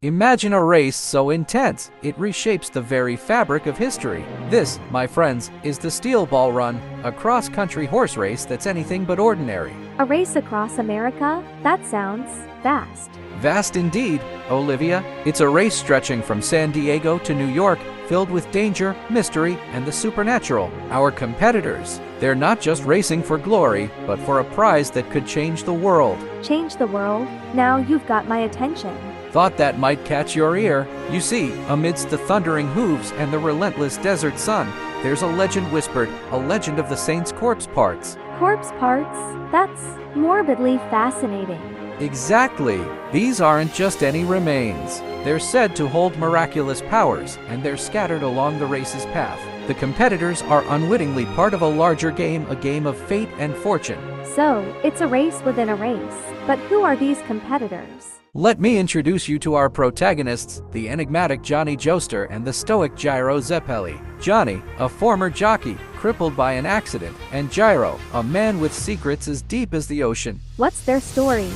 Imagine a race so intense, it reshapes the very fabric of history. This, my friends, is the Steel Ball Run, a cross-country horse race that's anything but ordinary. A race across America? That sounds vast. Vast indeed, Olivia. It's a race stretching from San Diego to New York, filled with danger, mystery, and the supernatural. Our competitors, they're not just racing for glory, but for a prize that could change the world. Change the world? Now you've got my attention. Thought that might catch your ear. You see, amidst the thundering hooves and the relentless desert sun, there's a legend whispered, a legend of the saints' corpse parts. Corpse parts? That's morbidly fascinating. Exactly. These aren't just any remains. They're said to hold miraculous powers, and they're scattered along the race's path. The competitors are unwittingly part of a larger game, a game of fate and fortune. So, it's a race within a race. But who are these competitors? Let me introduce you to our protagonists, the enigmatic Johnny Joester and the stoic Gyro Zeppeli. Johnny, a former jockey, crippled by an accident, and Gyro, a man with secrets as deep as the ocean. What's their story?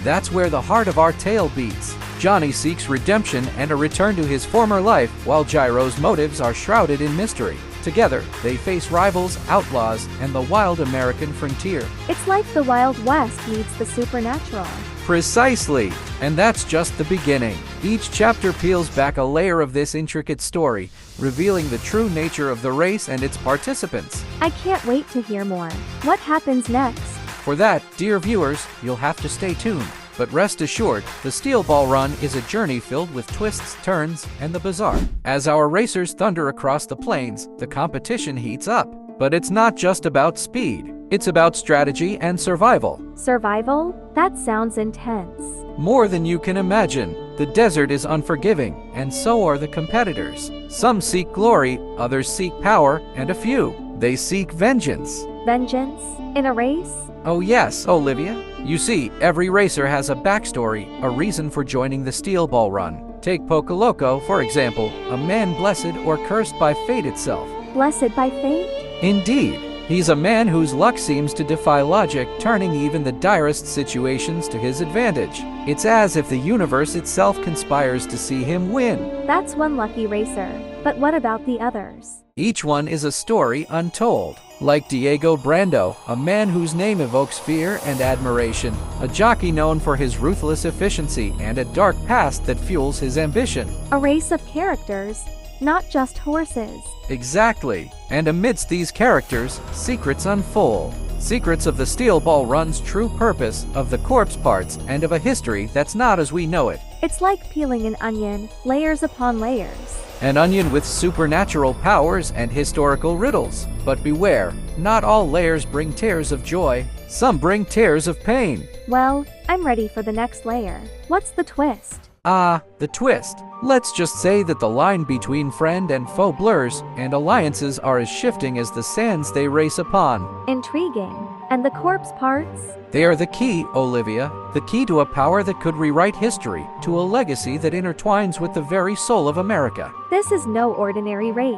That's where the heart of our tale beats. Johnny seeks redemption and a return to his former life, while Gyro's motives are shrouded in mystery. Together, they face rivals, outlaws, and the wild American frontier. It's like the Wild West meets the supernatural. Precisely, and that's just the beginning. Each chapter peels back a layer of this intricate story, revealing the true nature of the race and its participants. I can't wait to hear more. What happens next? For that, dear viewers, you'll have to stay tuned. But rest assured, the Steel Ball Run is a journey filled with twists, turns, and the bizarre. As our racers thunder across the plains, the competition heats up. But it's not just about speed. It's about strategy and survival. Survival? That sounds intense. More than you can imagine. The desert is unforgiving, and so are the competitors. Some seek glory, others seek power, and a few, they seek vengeance. Vengeance? In a race? Oh yes, Olivia. You see, every racer has a backstory, a reason for joining the Steel Ball Run. Take Pocoloco, for example, a man blessed or cursed by fate itself. Blessed by fate? Indeed. He's a man whose luck seems to defy logic, turning even the direst situations to his advantage. It's as if the universe itself conspires to see him win. That's one lucky racer. But what about the others? Each one is a story untold. Like Diego Brando, a man whose name evokes fear and admiration, a jockey known for his ruthless efficiency and a dark past that fuels his ambition. A race of characters, not just horses. Exactly. And amidst these characters, secrets unfold. Secrets of the Steel Ball Run's true purpose, of the corpse parts, and of a history that's not as we know it. It's like peeling an onion, layers upon layers. An onion with supernatural powers and historical riddles. But beware, not all layers bring tears of joy. Some bring tears of pain. Well, I'm ready for the next layer. What's the twist? The twist. Let's just say that the line between friend and foe blurs, and alliances are as shifting as the sands they race upon. Intriguing. And the corpse parts? They are the key, Olivia. The key to a power that could rewrite history, to a legacy that intertwines with the very soul of America. This is no ordinary race,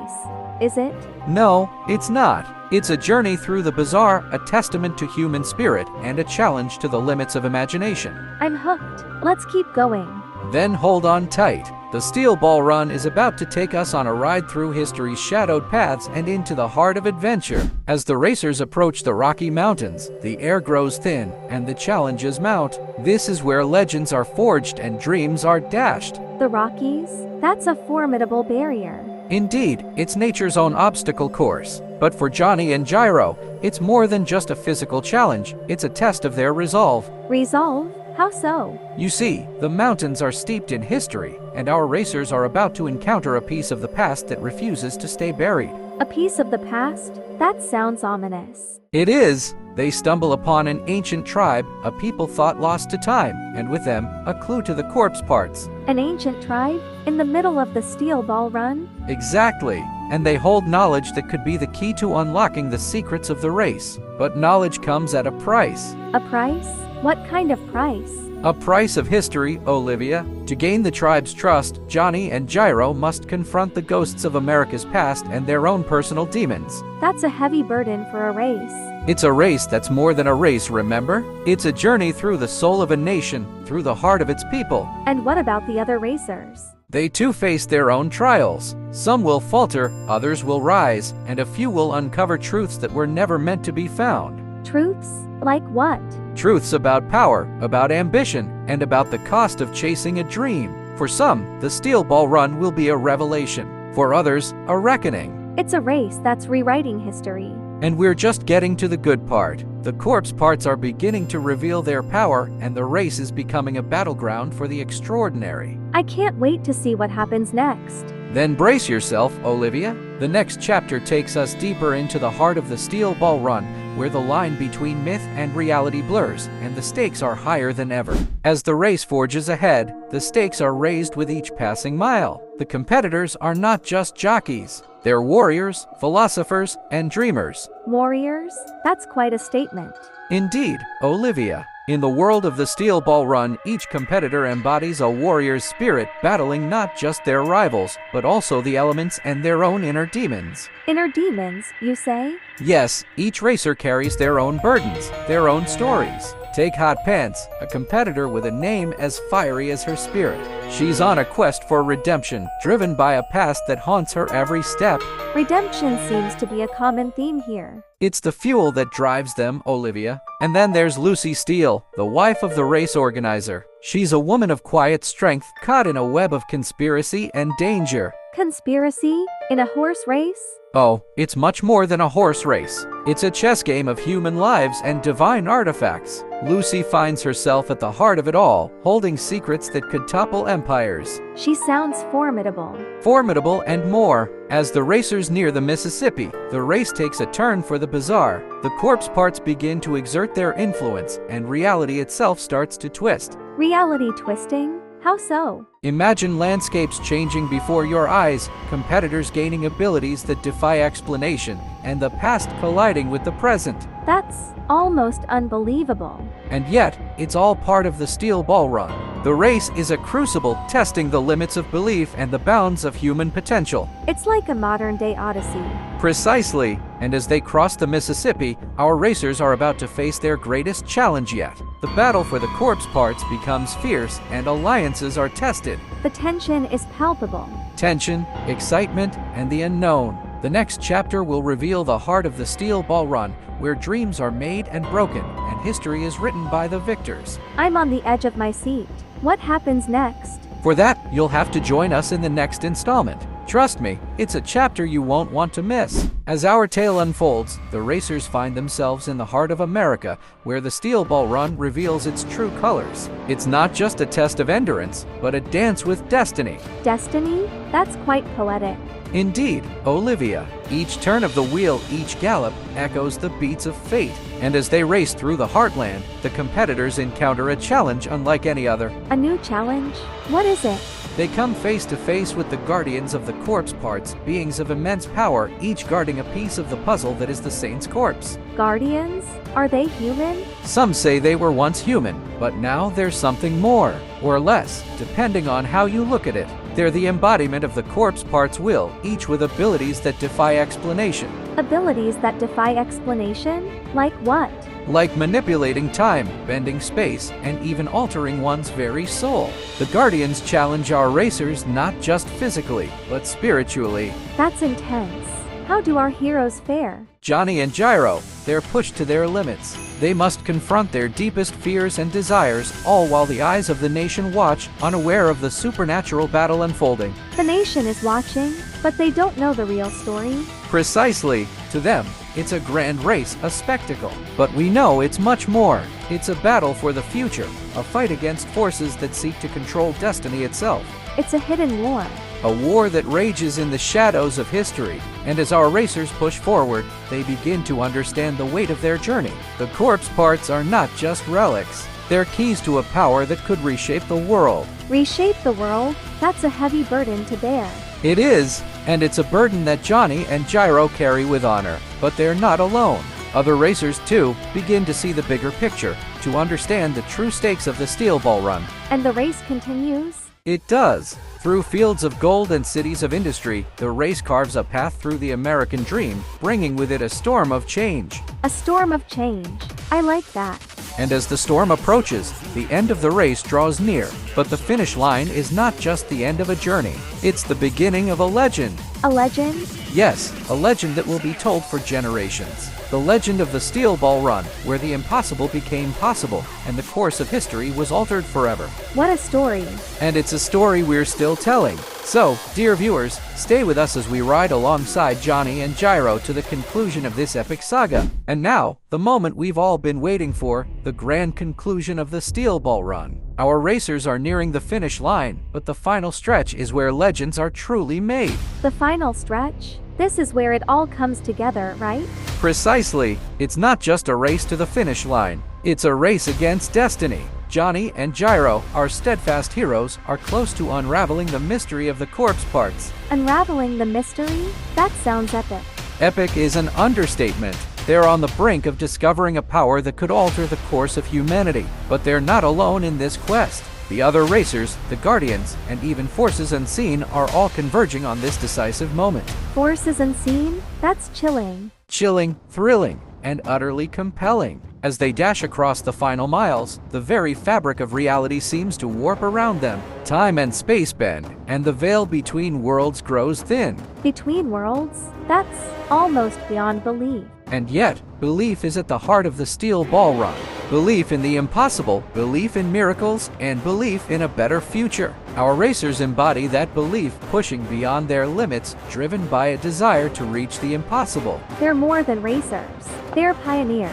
is it? No, it's not. It's a journey through the bizarre, a testament to human spirit, and a challenge to the limits of imagination. I'm hooked. Let's keep going. Then hold on tight. The Steel Ball Run is about to take us on a ride through history's shadowed paths and into the heart of adventure. As the racers approach the Rocky Mountains, the air grows thin and the challenges mount. This is where legends are forged and dreams are dashed. The Rockies? That's a formidable barrier. Indeed, it's nature's own obstacle course. But for Johnny and Gyro, it's more than just a physical challenge. It's a test of their resolve. Resolve? How so? You see, the mountains are steeped in history, and our racers are about to encounter a piece of the past that refuses to stay buried. A piece of the past? That sounds ominous. It is. They stumble upon an ancient tribe, a people thought lost to time, and with them, a clue to the corpse parts. An ancient tribe? In the middle of the Steel Ball Run? Exactly. And they hold knowledge that could be the key to unlocking the secrets of the race. But knowledge comes at a price. A price? What kind of price? A price of history, Olivia. To gain the tribe's trust, Johnny and Gyro must confront the ghosts of America's past and their own personal demons. That's a heavy burden for a race. It's a race that's more than a race, remember? It's a journey through the soul of a nation, through the heart of its people. And what about the other racers? They too face their own trials. Some will falter, others will rise, and a few will uncover truths that were never meant to be found. Truths? Like what? Truths about power, about ambition, and about the cost of chasing a dream. For some, the Steel Ball Run will be a revelation. For others, a reckoning. It's a race that's rewriting history. And we're just getting to the good part. The corpse parts are beginning to reveal their power, and the race is becoming a battleground for the extraordinary. I can't wait to see what happens next. Then brace yourself, Olivia. The next chapter takes us deeper into the heart of the Steel Ball Run, where the line between myth and reality blurs, and the stakes are higher than ever. As the race forges ahead, the stakes are raised with each passing mile. The competitors are not just jockeys. They're warriors, philosophers, and dreamers. Warriors? That's quite a statement. Indeed, Olivia. In the world of the Steel Ball Run, each competitor embodies a warrior's spirit, battling not just their rivals, but also the elements and their own inner demons. Inner demons, you say? Yes, each racer carries their own burdens, their own stories. Take Hot Pants, a competitor with a name as fiery as her spirit. She's on a quest for redemption, driven by a past that haunts her every step. Redemption seems to be a common theme here. It's the fuel that drives them, Olivia. And then there's Lucy Steele, the wife of the race organizer. She's a woman of quiet strength, caught in a web of conspiracy and danger. Conspiracy? In a horse race? Oh, it's much more than a horse race. It's a chess game of human lives and divine artifacts. Lucy finds herself at the heart of it all, holding secrets that could topple empires. She sounds formidable. Formidable and more. As the racers near the Mississippi, the race takes a turn for the bizarre. The corpse parts begin to exert their influence, and reality itself starts to twist. Reality twisting? How so? Imagine landscapes changing before your eyes, competitors gaining abilities that defy explanation, and the past colliding with the present. That's almost unbelievable. And yet, it's all part of the Steel Ball Run. The race is a crucible testing the limits of belief and the bounds of human potential. It's like a modern-day Odyssey. Precisely. And as they cross the Mississippi, our racers are about to face their greatest challenge yet. The battle for the corpse parts becomes fierce, and alliances are tested. The tension is palpable. Tension, excitement, and the unknown. The next chapter will reveal the heart of the Steel Ball Run, where dreams are made and broken, and history is written by the victors. I'm on the edge of my seat. What happens next? For that, you'll have to join us in the next installment. Trust me, it's a chapter you won't want to miss. As our tale unfolds, the racers find themselves in the heart of America, where the Steel Ball Run reveals its true colors. It's not just a test of endurance, but a dance with destiny. Destiny? That's quite poetic. Indeed, Olivia. Each turn of the wheel, each gallop, echoes the beats of fate. And as they race through the Heartland, the competitors encounter a challenge unlike any other. A new challenge? What is it? They come face to face with the guardians of the corpse parts, beings of immense power, each guarding a piece of the puzzle that is the saint's corpse. Guardians? Are they human? Some say they were once human, but now they're something more, or less, depending on how you look at it. They're the embodiment of the corpse parts' will, each with abilities that defy explanation. Abilities that defy explanation? Like what? Like manipulating time, bending space, and even altering one's very soul. The Guardians challenge our racers not just physically, but spiritually. That's intense. How do our heroes fare? Johnny and Gyro, they're pushed to their limits. They must confront their deepest fears and desires, all while the eyes of the nation watch, unaware of the supernatural battle unfolding. The nation is watching, but they don't know the real story. Precisely. To them, it's a grand race, a spectacle. But we know it's much more. It's a battle for the future, a fight against forces that seek to control destiny itself. It's a hidden war. A war that rages in the shadows of history. And as our racers push forward, they begin to understand the weight of their journey. The corpse parts are not just relics. They're keys to a power that could reshape the world. Reshape the world? That's a heavy burden to bear. It is, and it's a burden that Johnny and Gyro carry with honor. But they're not alone. Other racers, too, begin to see the bigger picture, to understand the true stakes of the Steel Ball Run. And the race continues? It does. Through fields of gold and cities of industry, the race carves a path through the American dream, bringing with it a storm of change. A storm of change. I like that. And as the storm approaches, the end of the race draws near. But the finish line is not just the end of a journey. It's the beginning of a legend. A legend? Yes, a legend that will be told for generations. The legend of the Steel Ball Run, where the impossible became possible, and the course of history was altered forever. What a story. And it's a story we're still telling. So, dear viewers, stay with us as we ride alongside Johnny and Gyro to the conclusion of this epic saga. And now, the moment we've all been waiting for, the grand conclusion of the Steel Ball Run. Our racers are nearing the finish line, but the final stretch is where legends are truly made. The final stretch? This is where it all comes together, right? Precisely. It's not just a race to the finish line. It's a race against destiny. Johnny and Gyro, our steadfast heroes, are close to unraveling the mystery of the corpse parts. Unraveling the mystery? That sounds epic. Epic is an understatement. They're on the brink of discovering a power that could alter the course of humanity. But they're not alone in this quest. The other racers, the Guardians, and even forces unseen are all converging on this decisive moment. Forces unseen? That's chilling. Chilling, thrilling, and utterly compelling. As they dash across the final miles, the very fabric of reality seems to warp around them. Time and space bend, and the veil between worlds grows thin. Between worlds? That's almost beyond belief. And yet, belief is at the heart of the Steel Ball Run. Belief in the impossible, belief in miracles, and belief in a better future. Our racers embody that belief, pushing beyond their limits, driven by a desire to reach the impossible. They're more than racers. They're pioneers.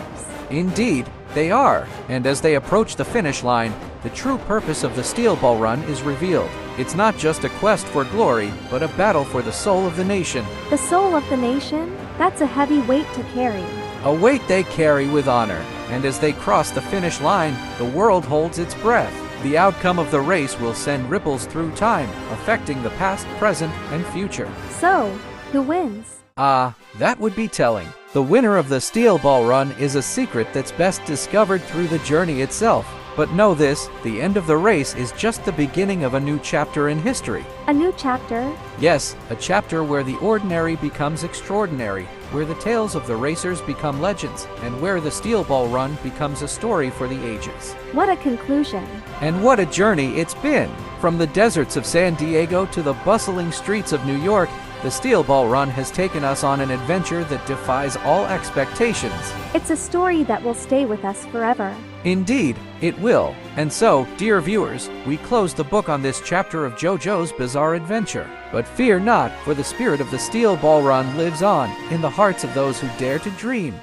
Indeed, they are. And as they approach the finish line, the true purpose of the Steel Ball Run is revealed. It's not just a quest for glory, but a battle for the soul of the nation. The soul of the nation? That's a heavy weight to carry. A weight they carry with honor. And as they cross the finish line, the world holds its breath. The outcome of the race will send ripples through time, affecting the past, present, and future. So, who wins? That would be telling. The winner of the Steel Ball Run is a secret that's best discovered through the journey itself. But know this, the end of the race is just the beginning of a new chapter in history. A new chapter? Yes, a chapter where the ordinary becomes extraordinary, where the tales of the racers become legends, and where the Steel Ball Run becomes a story for the ages. What a conclusion. And what a journey it's been! From the deserts of San Diego to the bustling streets of New York, the Steel Ball Run has taken us on an adventure that defies all expectations. It's a story that will stay with us forever. Indeed, it will. And so, dear viewers, we close the book on this chapter of JoJo's bizarre adventure. But fear not, for the spirit of the Steel Ball Run lives on, in the hearts of those who dare to dream.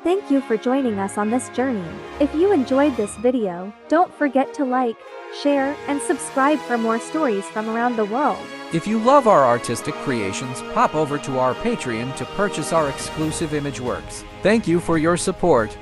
Thank you for joining us on this journey. If you enjoyed this video, don't forget to like, share, and subscribe for more stories from around the world. If you love our artistic creations, pop over to our Patreon to purchase our exclusive image works. Thank you for your support.